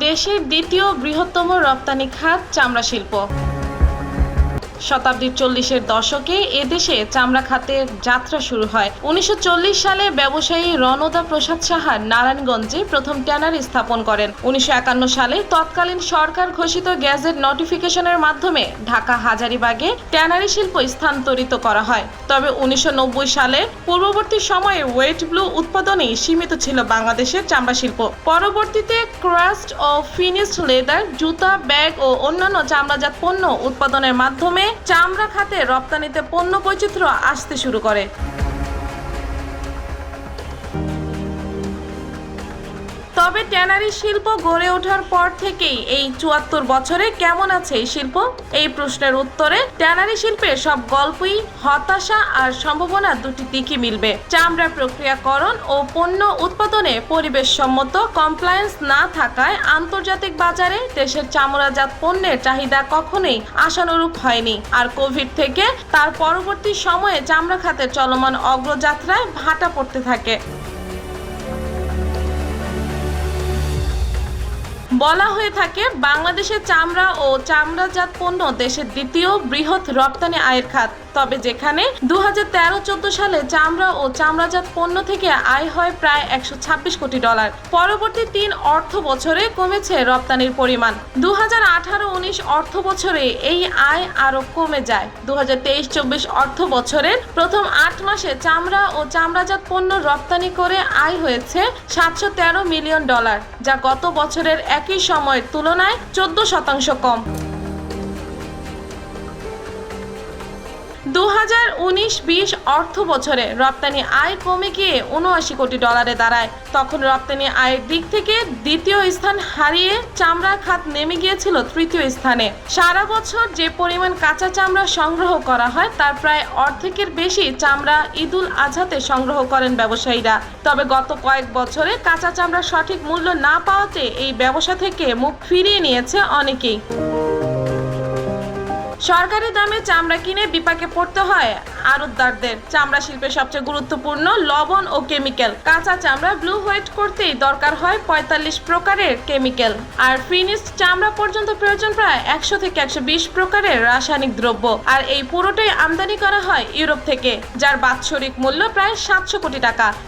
দেশের দ্বিতীয় বৃহত্তম রপ্তানি খাত চামড়া শিল্প। শতাব্দীর 40-এর দশকে এদেশে চামড়া খাতের যাত্রা শুরু হয়। 1940 সালে ব্যবসায়ী রণদা প্রসাদ সাহা নারায়ণগঞ্জে প্রথম ট্যানারি স্থাপন করেন। 1951 সালে তৎকালীন সরকার ঘোষিত গ্যাজেট নোটিফিকেশনের মাধ্যমে ঢাকা হাজারীবাগে ট্যানারি শিল্প স্থানান্তরিত করা হয়। তবে 1990 সালের পূর্ববর্তী সময়ে ওয়েট ব্লু উৎপাদনেই সীমিত ছিল বাংলাদেশের চামড়া শিল্প। পরবর্তীতে ক্রাস্ট ও ফিনিশড লেদার, জুতা, ব্যাগ ও অন্যান্য চামড়াজাত পণ্য উৎপাদনের মাধ্যমে চামড়া খাতে রপ্তানিতে পণ্য বৈচিত্র্য আসতে শুরু করে। তবে ট্যানারি শিল্প গড়ে ওঠার পর থেকেই এই 74 বছরে কেমন আছে এই শিল্প? এই প্রশ্নের উত্তরে ট্যানারি শিল্পের সব গল্পই হতাশা আর সম্ভাবনা দুটি দিকই মিলবে। চামড়া প্রক্রিয়াকরণ ও পণ্য উৎপাদনে পরিবেশসম্মত কমপ্লায়েন্স না থাকায় আন্তর্জাতিক বাজারে দেশের চামড়াজাত পণ্যের চাহিদা কখনোই আশানুরূপ হয়নি। আর কোভিড থেকে তার পরবর্তী সময়ে চামড়া খাতের চলমান অগ্রযাত্রায় ভাটা পড়তে থাকে। বলা হয়ে থাকে বাংলাদেশের চামড়া ও চামড়াজাত পণ্য দেশের দ্বিতীয় বৃহৎ রপ্তানি আয়ের খাত। তবে যেখানে 2013-14 সালে চামড়া ও চামড়াজাত পণ্য থেকে আয় হয় প্রায় $126 কোটি, পরবর্তী 3 অর্থ বছরে কমেছে রপ্তানির পরিমাণ। 2018-19 অর্থ বছরে এই আয় আরও কমে যায়। 2023-24 অর্থ বছরের প্রথম 8 মাসে চামড়া ও চামড়াজাত পণ্য রপ্তানি করে আয় হয়েছে $713 মিলিয়ন, যা গত বছরের একই সময়ের তুলনায় 14% কম। 2019-20 অর্থ বছরে রপ্তানি আয় কমে গিয়ে $79 কোটি দাঁড়ায়। তখন রপ্তানি আয়ের দিক থেকে দ্বিতীয় স্থান হারিয়ে চামড়া খাত নেমে গিয়েছিল তৃতীয় স্থানে। সারা বছর যে পরিমাণ কাঁচা চামড়া সংগ্রহ করা হয় তার প্রায় অর্ধেকের বেশি চামড়া ঈদুল আজহাতে সংগ্রহ করেন ব্যবসায়ীরা। তবে গত কয়েক বছরে কাঁচা চামড়ার সঠিক মূল্য না পাওয়াতে এই ব্যবসা থেকে মুখ ফিরিয়ে নিয়েছে অনেকেই। সরকারি দামে চামড়া কিনে বিপাকে পড়তে হয় আড়তদারদের। চামড়া শিল্পের সবচেয়ে গুরুত্বপূর্ণ লবণ ও কেমিক্যাল। কাঁচা চামড়া ব্লু হোয়াইট করতেই দরকার হয় 45 প্রকারের কেমিক্যাল, আর ফিনিশড চামড়া পর্যন্ত প্রয়োজন প্রায় 100 থেকে 120 প্রকারের রাসায়নিক দ্রব্য। আর এই পুরোটাই আমদানি করা হয় ইউরোপ থেকে, যার বাৎসরিক মূল্য প্রায় $700 কোটি।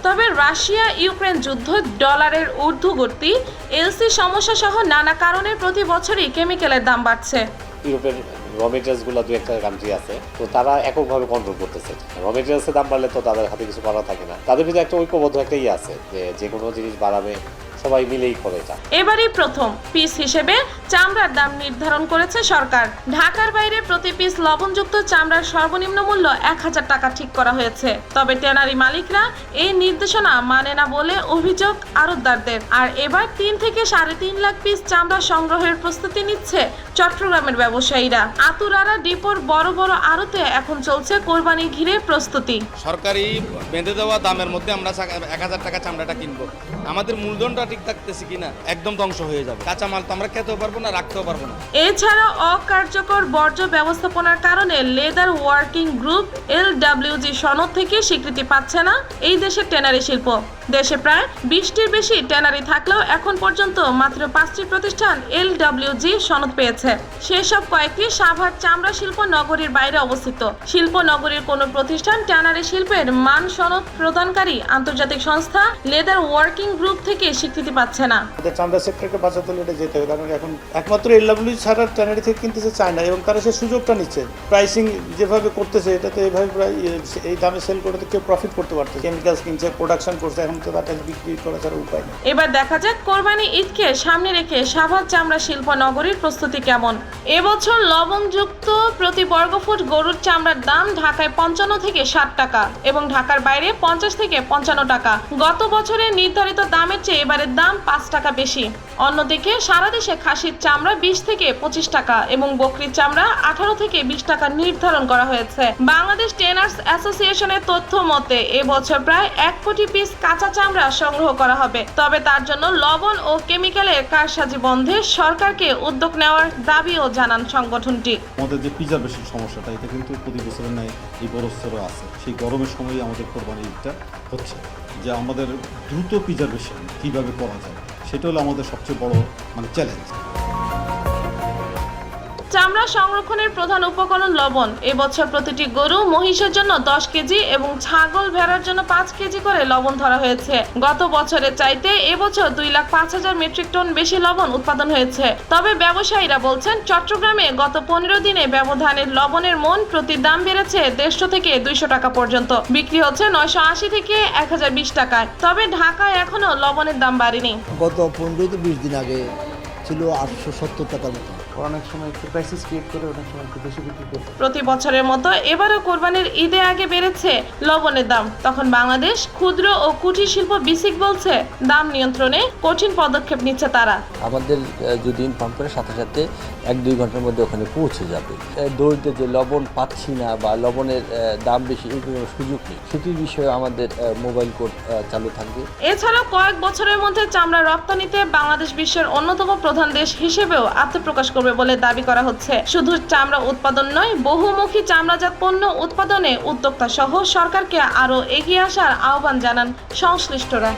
তবে রাশিয়া ইউক্রেন যুদ্ধ, ডলারের ঊর্ধ্বগতি, এলসি সমস্যা সহ নানা কারণে প্রতি বছরই কেমিক্যালের দাম বাড়ছে। ইউরোপের র মেটেরিয়ালসগুলো দু একটা কান্ট্রি আছে, তো তারা এককভাবে কন্ট্রোল করতেছে। র মেটেরিয়ালসের দাম বাড়লে তো তাদের হাতে কিছু করা থাকে না। তাদের ভিতরে একটা ঐক্যবদ্ধ একটা আছে যে কোনো জিনিস বাড়াবে সবাই মিলেই করে এটা। এবারই প্রথম পিস হিসেবে চামড়ার দাম নির্ধারণ করেছে সরকার। ঢাকার বাইরে প্রতি পিস লবণযুক্ত চামড়ার সর্বনিম্ন মূল্য $1000 ঠিক করা হয়েছে। তবে ট্যানারি মালিকরা এই নির্দেশনা মানে না বলে অভিযোগ আড়তদারদের। আর এবার 3 থেকে 3.5 লাখ পিস চামড়া সংগ্রহের প্রস্তুতি নিচ্ছে চট্টগ্রামের ব্যবসায়ীরা। আতুরারা ডিপোর বড় বড় আড়তে এখন চলছে কোরবানি ঘিরে প্রস্তুতি। সরকারি বেঁধে দেওয়া দামের মধ্যে আমরা $1000 চামড়াটা কিনবো, আমাদের মূলধনটা ঠিক থাকতেছে কিনা একদম ধ্বংস হয়ে যাবে। কাঁচা মাল তো আমরা খেতেও পারবো না, রাখতেও পারবো না। এছাড়া অকার্যকর বর্জ্য ব্যবস্থাপনার কারণে লেদার ওয়ার্কিং গ্রুপ LWG সনদ থেকে স্বীকৃতি পাচ্ছে না এই দেশের ট্যানারি শিল্প। দেশে প্রায় 20টির বেশি ট্যানারি থাকলেও এখন পর্যন্ত মাত্র 5টি প্রতিষ্ঠান LWG সনদ পেয়েছে। সেসব কয়েকটি সাভার চামড়া শিল্প নগরীর বাইরে অবস্থিত। শিল্প নগরীর কোনো প্রতিষ্ঠান ট্যানারি শিল্পের মান সনদ প্রদানকারী আন্তর্জাতিক সংস্থা লেদার ওয়ার্কিং গ্রুপ থেকে স্বীকৃতি পাচ্ছে না। চামড়া সেক্টরকে বাঁচাতে হলে এটা যেতে হবে, কারণ এখন একমাত্র LWG ছাড়া ট্যানারি থেকে কিনতেছে চায় না, এবং তারা সে সুযোগটা নিচ্ছে। প্রাইসিং যেভাবে করতেছে এটাতে এভাবে প্রায় এই দামে সেল করে তো কেউ প্রফিট করতে পারছে। কেমিক্যালস কিনছে, প্রোডাকশন করছে, এখন তো তার বিক্রি করা ছাড়া উপায় নেই। এবার দেখা যাক কোরবানি ঈদকে সামনে রেখে সাভার চামড়া শিল্প নগরীর প্রস্তুতি কেমন। এবছর লবণযুক্ত প্রতি বর্গফুট গরুর চামড়ার দাম ঢাকায় 55 থেকে 60 টাকা এবং ঢাকার বাইরে 50 থেকে 55 টাকা। গত বছরের নির্ধারিত দামের চেয়ে এবারের দাম 5 টাকা বেশি। অন্যদিকে সারা দেশে খাসির চামড়া 20 থেকে 25 টাকা এবং বকরির চামড়া 18 থেকে 20 টাকা নির্ধারণ করা হয়েছে। বাংলাদেশ টেনার্স অ্যাসোসিয়েশনের তথ্য মতে এবছর প্রায় 1 কোটি পিস কাঁচা চামড়া সংগ্রহ করা হবে। তবে তার জন্য লবণ ও কেমিক্যালের কারসাজি বন্ধে সরকারকে উদ্যোগ নেওয়ার দাবিও জানান সংগঠনটি। আমাদের যে প্রিজার্ভেশন সমস্যাটা, এটা কিন্তু প্রতি বছরের ন্যায় এই বছরও আছে। সেই গরমের সময়ই আমাদের কোরবানি ঈদটা হচ্ছে, যে আমাদের দ্রুত প্রিজার্ভেশন কীভাবে করা যায় সেটা হলো আমাদের সবচেয়ে বড় চ্যালেঞ্জ। চামড়া সংরক্ষণের প্রধান উপকরণ লবণ। এবছর প্রতিটি গরু মহিষের জন্য 10 কেজি এবং ছাগল ভেড়ার জন্য 5 কেজি করে লবণ ধরা হয়েছে। গত বছরের চাইতে এবছর 2,05,000 মেট্রিক টন বেশি লবণ উৎপাদন হয়েছে। তবে ব্যবসায়ীরা বলছেন চট্টগ্রামে গত 15 দিনে ব্যবধানের লবণের মন প্রতি দাম বেড়েছে 150 থেকে 200 টাকা পর্যন্ত। বিক্রি হচ্ছে 980 থেকে 1020 টাকায়। তবে ঢাকায় এখনো লবণের দাম বাড়েনি। গত 15 থেকে 20 দিন আগে ছিল 870 টাকার মতো। অনেক সময় একটু ক্রাইসিস ক্রিয়েট করে, অনেক সময় একটু বেশি বিক্রি করে। প্রতি বছরের মতো এবারও কোরবানির ঈদে আগে বেড়েছে লবণের দাম। তখন বাংলাদেশ ক্ষুদ্র ও কুটির শিল্প বিসিক বলছে দাম নিয়ন্ত্রণে কঠিন পদক্ষেপ নিচ্ছে তারা। আমাদের যদি ইনফর্ম করে সাথে সাথে 1-2 ঘন্টার মধ্যে ওখানে পৌঁছে যাবে। দরিদ্র যে লবণ পাচ্ছি না বা লবণের দাম বেশি, এই কোনো সুযোগ নেই। সেটির বিষয়ে আমাদের মোবাইল কোড চালু থাকবে। এছাড়াও কয়েক বছরের মধ্যে চামড়া রপ্তানিতে বাংলাদেশ বিশ্বের অন্যতম প্রধান দেশ হিসেবেও আত্মপ্রকাশ করবে বলে দাবি করা হচ্ছে। শুধু চামড়া উৎপাদন নয়, বহুমুখী চামড়াজাত পণ্য উৎপাদনে উদ্যোক্তা সহ সরকারকে আরও এগিয়ে আসার আহ্বান জানান সংশ্লিষ্টরা।